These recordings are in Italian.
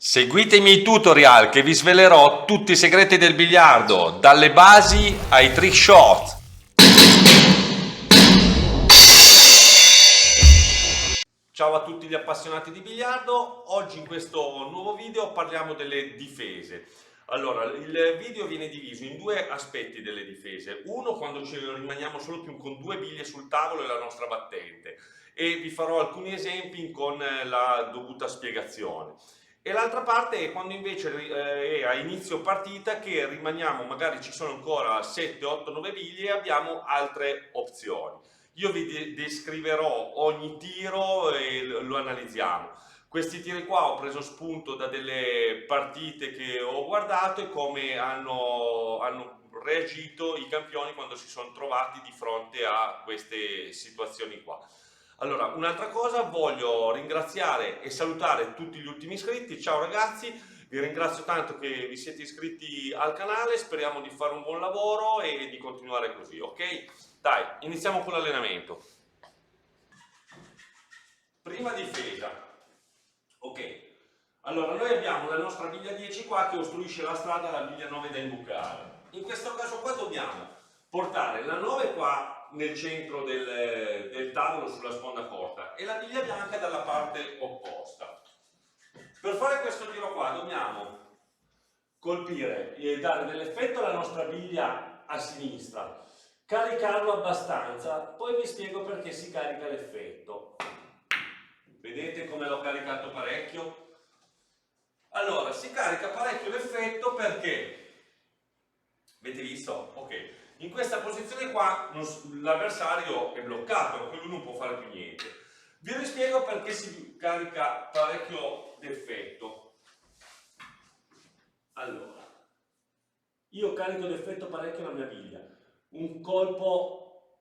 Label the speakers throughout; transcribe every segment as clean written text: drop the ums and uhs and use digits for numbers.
Speaker 1: Seguite i miei tutorial che vi svelerò tutti i segreti del biliardo, dalle basi ai trick shot. Ciao a tutti gli appassionati di biliardo, oggi in questo nuovo video parliamo delle difese. Allora, il video viene diviso in due aspetti delle difese. Uno, quando ci rimaniamo solo con due biglie sul tavolo e la nostra battente, e vi farò alcuni esempi con la dovuta spiegazione. E l'altra parte è quando invece è a inizio partita che rimaniamo, magari ci sono ancora 7, 8, 9 biglie e abbiamo altre opzioni. Io vi descriverò ogni tiro e lo analizziamo. Questi tiri qua ho preso spunto da delle partite che ho guardato e come hanno reagito i campioni quando si sono trovati di fronte a queste situazioni qua. Allora, un'altra cosa, voglio ringraziare e salutare tutti gli ultimi iscritti. Ciao ragazzi, vi ringrazio tanto che vi siete iscritti al canale, speriamo di fare un buon lavoro e di continuare così, ok? Dai, iniziamo con l'allenamento. Prima difesa, ok. Allora, noi abbiamo la nostra biglia 10 qua che ostruisce la strada alla biglia 9 da imbucare. In questo caso qua dobbiamo portare la 9 qua nel centro del tavolo sulla sponda corta e la biglia bianca dalla parte opposta. Per fare questo tiro qua dobbiamo colpire e dare dell'effetto alla nostra biglia a sinistra, caricarlo abbastanza, poi vi spiego perché si carica l'effetto. Vedete come l'ho caricato parecchio? Allora, si carica parecchio l'effetto perché, avete visto? Ok, in questa posizione qua l'avversario è bloccato, quindi non può fare più niente. Vi rispiego perché si carica parecchio d'effetto. Allora, io carico d'effetto parecchio la mia biglia. Un colpo,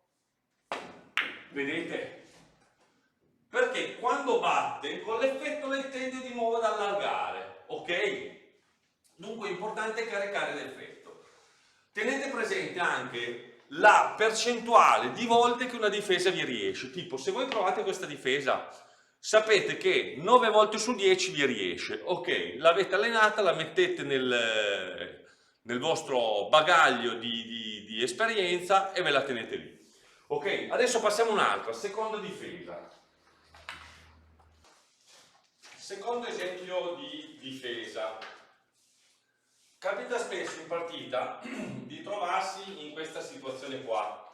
Speaker 1: vedete? Perché quando batte con l'effetto lei tende di nuovo ad allargare, ok? Dunque è importante caricare l'effetto. Tenete presente anche la percentuale di volte che una difesa vi riesce. Tipo, se voi provate questa difesa, sapete che 9 volte su 10 vi riesce. Ok, l'avete allenata, la mettete nel vostro bagaglio di esperienza e ve la tenete lì. Ok, adesso passiamo a un'altra, seconda difesa. Secondo esempio di difesa. Capita spesso in partita di trovarsi in questa situazione qua.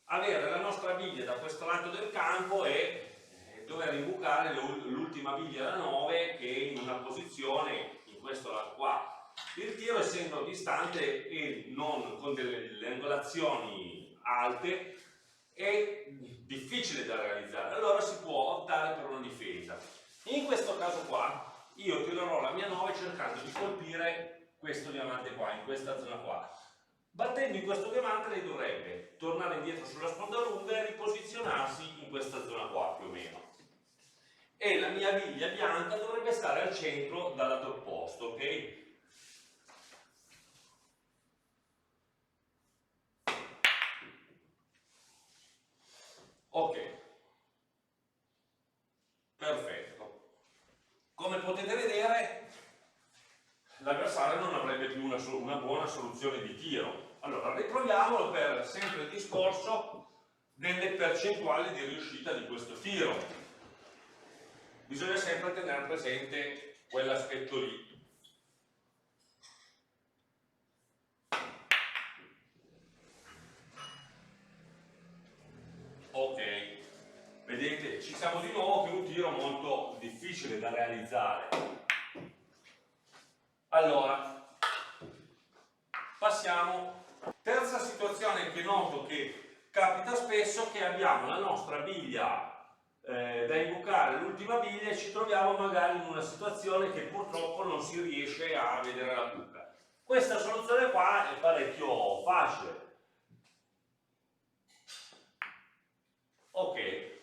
Speaker 1: Avere la nostra biglia da questo lato del campo e dover imbucare l'ultima biglia da 9 che è in una posizione in questo lato qua. Il tiro, essendo distante e non con delle angolazioni alte, è difficile da realizzare, allora si può optare per una difesa. In questo caso qua io tirerò la mia 9 cercando di colpire questo diamante qua, in questa zona qua. Battendo in questo diamante lei dovrebbe tornare indietro sulla sponda lunga e riposizionarsi in questa zona qua più o meno. E la mia biglia bianca dovrebbe stare al centro dal lato opposto, ok? Ok, perfetto. Come potete vedere, l'avversario non avrebbe più una buona soluzione di tiro. Allora, riproviamolo per sempre il discorso delle percentuali di riuscita di questo tiro. Bisogna sempre tenere presente quell'aspetto lì. Ok, vedete, ci siamo di nuovo che è un tiro molto difficile da realizzare. Allora, passiamo. Terza situazione che noto che capita spesso, che abbiamo la nostra biglia da imbucare, l'ultima biglia, e ci troviamo magari in una situazione che purtroppo non si riesce a vedere la buca. Questa soluzione qua è parecchio facile. Ok,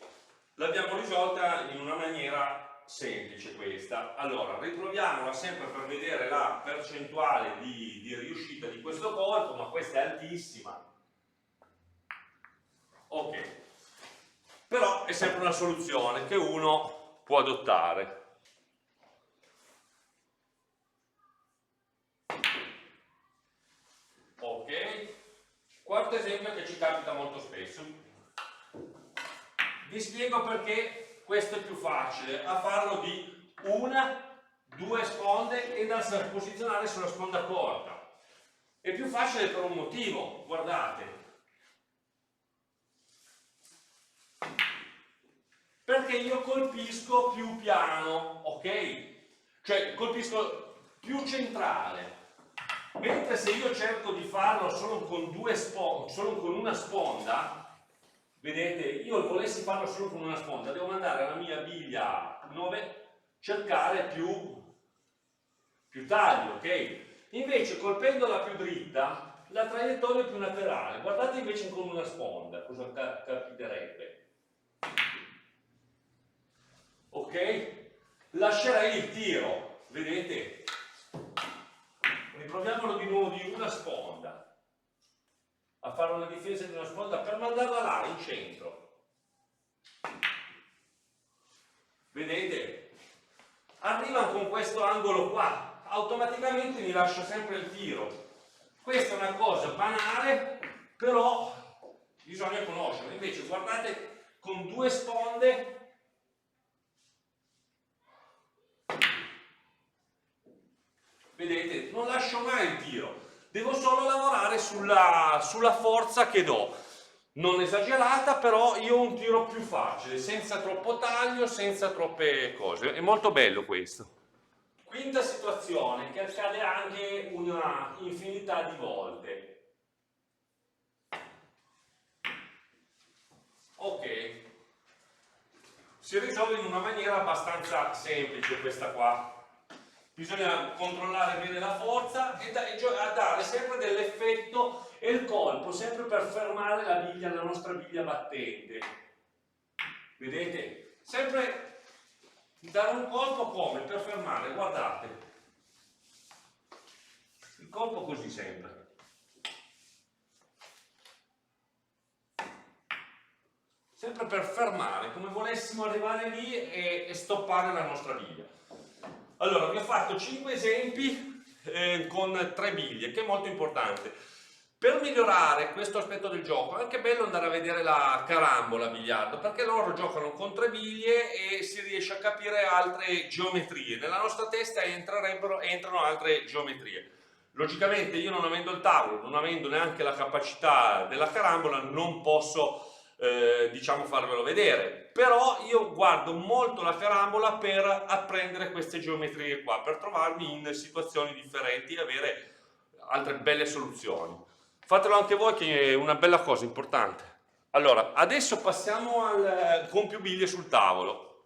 Speaker 1: l'abbiamo risolta in una maniera semplice questa. Allora, riproviamola sempre per vedere la percentuale di riuscita di questo colpo, ma questa è altissima. Ok, però è sempre una soluzione che uno può adottare. quarto esempio che ci capita molto spesso. Vi spiego perché questo è più facile a farlo di una, due sponde e da posizionare sulla sponda corta. È più facile per un motivo, guardate. Perché io colpisco più piano, ok? Cioè colpisco più centrale. Mentre se io cerco di farlo solo con solo con una sponda, vedete, io volessi farlo solo con una sponda, devo mandare alla mia biglia 9 cercare più taglio, ok? Invece colpendola più dritta, la traiettoria è più laterale. Guardate invece con una sponda, cosa capiterebbe? Ok? Lascerei il tiro, vedete? Riproviamolo di nuovo di una sponda, a fare una difesa di una sponda per mandarla là in centro. Vedete? Arriva con questo angolo qua, automaticamente mi lascia sempre il tiro. Questa è una cosa banale, però bisogna conoscerla. Invece guardate con due sponde. Vedete, non lascio mai il tiro, devo solo lavorare sulla forza che do, non esagerata, però io ho un tiro più facile, senza troppo taglio, senza troppe cose, è molto bello questo. Quinta situazione, che accade anche una infinità di volte. Ok, si risolve in una maniera abbastanza semplice questa qua. Bisogna controllare bene la forza e dare sempre dell'effetto e il colpo, sempre per fermare la nostra biglia battente. Vedete? Sempre dare un colpo come? Per fermare, guardate. Il colpo così sempre. Sempre per fermare, come volessimo arrivare lì e stoppare la nostra biglia. Allora, vi ho fatto 5 esempi con 3 biglie, che è molto importante. Per migliorare questo aspetto del gioco è anche bello andare a vedere la carambola a biliardo, perché loro giocano con 3 biglie e si riesce a capire altre geometrie. Nella nostra testa entrano altre geometrie. Logicamente io non avendo il tavolo, non avendo neanche la capacità della carambola, non posso diciamo farvelo vedere, però io guardo molto la carambola per apprendere queste geometrie qua, per trovarmi in situazioni differenti e avere altre belle soluzioni. Fatelo anche voi, che è una bella cosa importante. Allora, adesso passiamo con più biglie sul tavolo.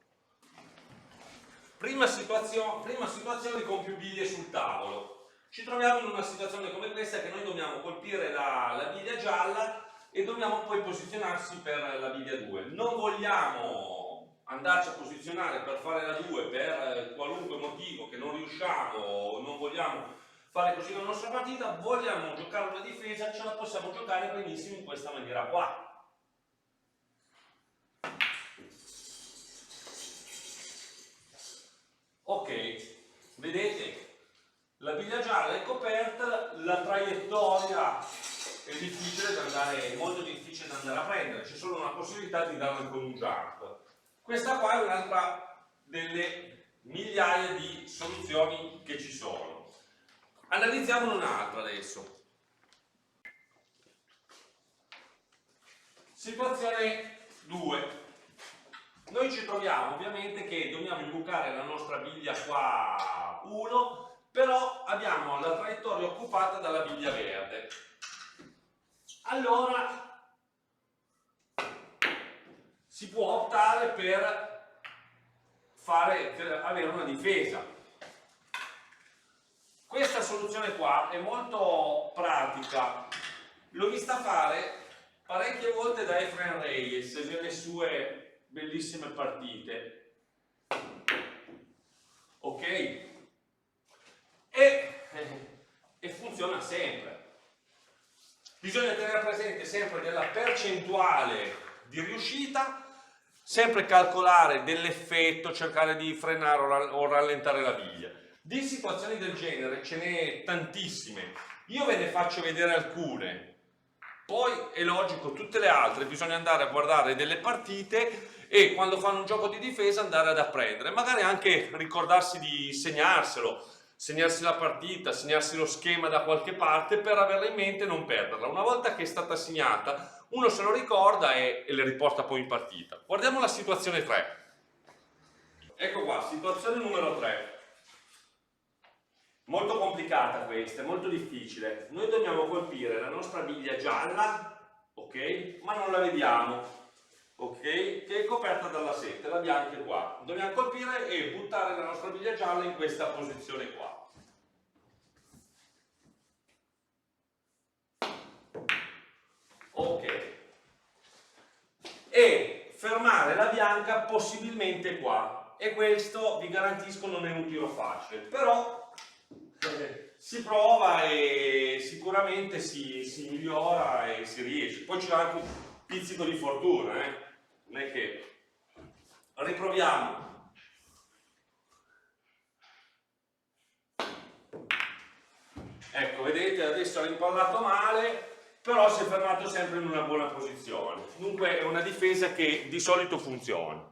Speaker 1: Prima situazione con più biglie sul tavolo. Ci troviamo in una situazione come questa, che noi dobbiamo colpire la biglia gialla e dobbiamo poi posizionarsi per la biglia 2. Non vogliamo andarci a posizionare per fare la 2 per qualunque motivo, che non riusciamo o non vogliamo fare così la nostra partita, vogliamo giocare una difesa, ce la possiamo giocare benissimo in questa maniera qua. Ok, vedete? La biglia gialla è coperta, la traiettoria è difficile da andare, molto difficile da andare a prendere, c'è solo una possibilità di darla con un jump. Questa qua è un'altra delle migliaia di soluzioni che ci sono. Analizziamone un'altra adesso. Situazione 2. Noi ci troviamo ovviamente che dobbiamo imbucare la nostra biglia qua 1, però abbiamo la traiettoria occupata dalla biglia verde. Allora si può optare per avere una difesa. Questa soluzione qua è molto pratica, l'ho vista fare parecchie volte da Efrain Reyes nelle sue bellissime partite, ok? E funziona sempre. Bisogna tenere presente sempre della percentuale di riuscita, sempre calcolare dell'effetto, cercare di frenare o rallentare la biglia. Di situazioni del genere ce n'è tantissime. Io ve ne faccio vedere alcune Poi è logico, tutte le altre bisogna andare a guardare delle partite e quando fanno un gioco di difesa andare ad apprendere, magari anche ricordarsi di segnarselo, segnarsi la partita, segnarsi lo schema da qualche parte per averla in mente e non perderla. Una volta che è stata segnata, uno se lo ricorda e le riporta poi in partita. Guardiamo la situazione 3. Ecco qua, situazione numero 3. Molto complicata questa, è molto difficile. Noi dobbiamo colpire la nostra biglia gialla, ok? Ma non la vediamo, ok? Che è coperta dalla seta, l'abbiamo anche qua. Dobbiamo colpire e buttare la nostra biglia gialla in questa posizione qua. Ok. E fermare la bianca possibilmente qua. E questo, vi garantisco, non è un tiro facile. Però si prova e sicuramente si migliora e si riesce. Poi c'è anche un pizzico di fortuna, non è che... Riproviamo. Ecco, vedete, adesso ha rimpallato male, però si è fermato sempre in una buona posizione. Dunque è una difesa che di solito funziona.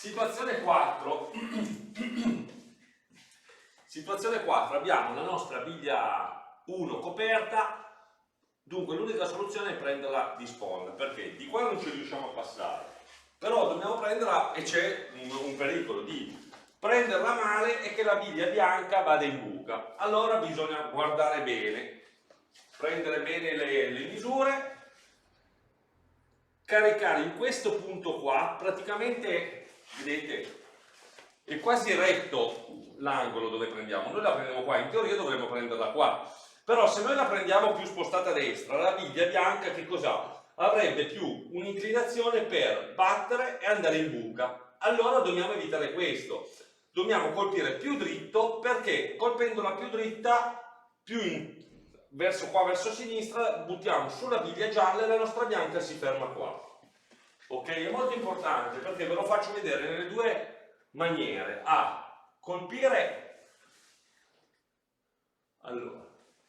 Speaker 1: Situazione 4. Situazione 4, abbiamo la nostra biglia 1 coperta, dunque l'unica soluzione è prenderla di sponda, perché di qua non ci riusciamo a passare, però dobbiamo prenderla e c'è un pericolo di prenderla male e che la biglia bianca vada in buca. Allora bisogna guardare bene, prendere bene le misure, caricare in questo punto qua, praticamente, vedete, è quasi retto l'angolo dove prendiamo. Noi la prendiamo qua, in teoria dovremmo prenderla qua, però se noi la prendiamo più spostata a destra, la biglia bianca che cos'ha? Avrebbe più un'inclinazione per battere e andare in buca. Allora dobbiamo evitare questo, dobbiamo colpire più dritto, perché colpendola più dritta, verso qua, verso sinistra, buttiamo sulla biglia gialla e la nostra bianca si ferma qua. Ok? È molto importante perché ve lo faccio vedere nelle due maniere. Colpire, allora,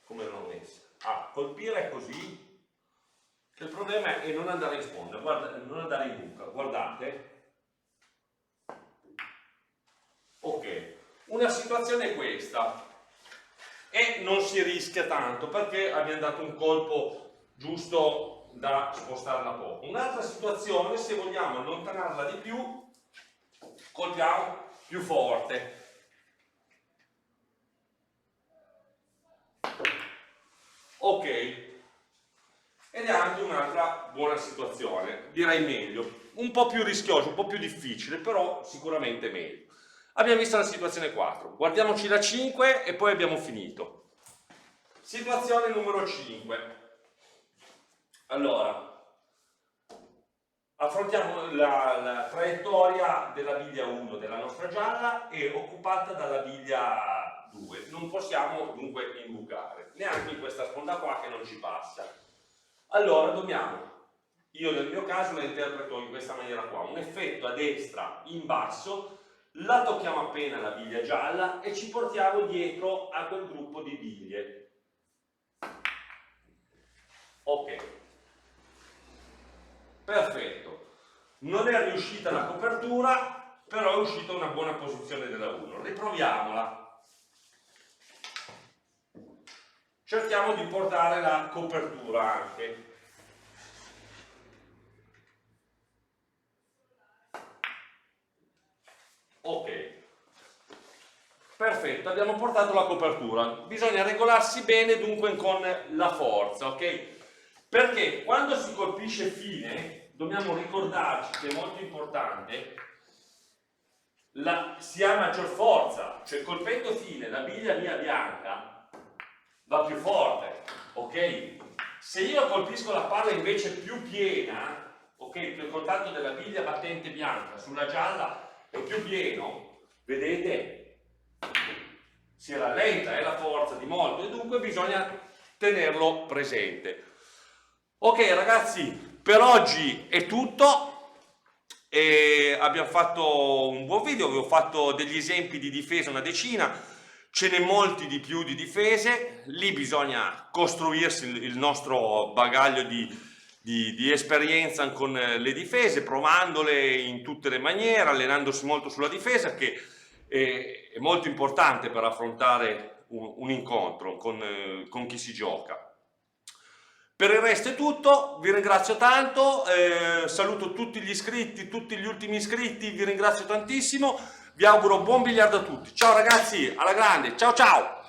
Speaker 1: come l'ho messa? Colpire così, che il problema è non andare in sponda, non andare in buca, guardate. Ok, una situazione è questa e non si rischia tanto perché abbiamo dato un colpo giusto da spostarla poco. Un'altra situazione, se vogliamo allontanarla di più, colpiamo più forte. Ok, ed è anche un'altra buona situazione, direi meglio, un po' più rischioso, un po' più difficile, però sicuramente meglio. Abbiamo visto la situazione 4, guardiamoci la 5 e poi abbiamo finito. Situazione numero 5. Allora, affrontiamo la traiettoria della biglia 1 della nostra gialla e occupata dalla biglia 2. Non possiamo dunque imbucare, neanche in questa sponda qua che non ci passa. Allora io nel mio caso la interpreto in questa maniera qua, un effetto a destra in basso, la tocchiamo appena la biglia gialla e ci portiamo dietro a quel gruppo di biglie. Ok, perfetto, non è riuscita la copertura, però è uscita una buona posizione della 1. Riproviamola, cerchiamo di portare la copertura anche. Ok, perfetto, abbiamo portato la copertura. Bisogna regolarsi bene dunque con la forza, ok? Perché quando si colpisce fine dobbiamo ricordarci che è molto importante, si ha maggior forza, cioè colpendo fine la biglia mia bianca va più forte, ok? Se io colpisco la palla invece più piena, ok, il contatto della biglia battente bianca sulla gialla è più pieno, vedete, si rallenta la forza di molto e dunque bisogna tenerlo presente. Ok ragazzi, per oggi è tutto e abbiamo fatto un buon video, vi ho fatto degli esempi di difesa, una decina. ce n'è molti di più di difese, lì bisogna costruirsi il nostro bagaglio di esperienza con le difese, provandole in tutte le maniere, allenandosi molto sulla difesa, che è molto importante per affrontare un incontro con chi si gioca. Per il resto è tutto, vi ringrazio tanto, saluto tutti gli iscritti, tutti gli ultimi iscritti, vi ringrazio tantissimo, vi auguro buon biliardo a tutti. Ciao ragazzi, alla grande, ciao ciao!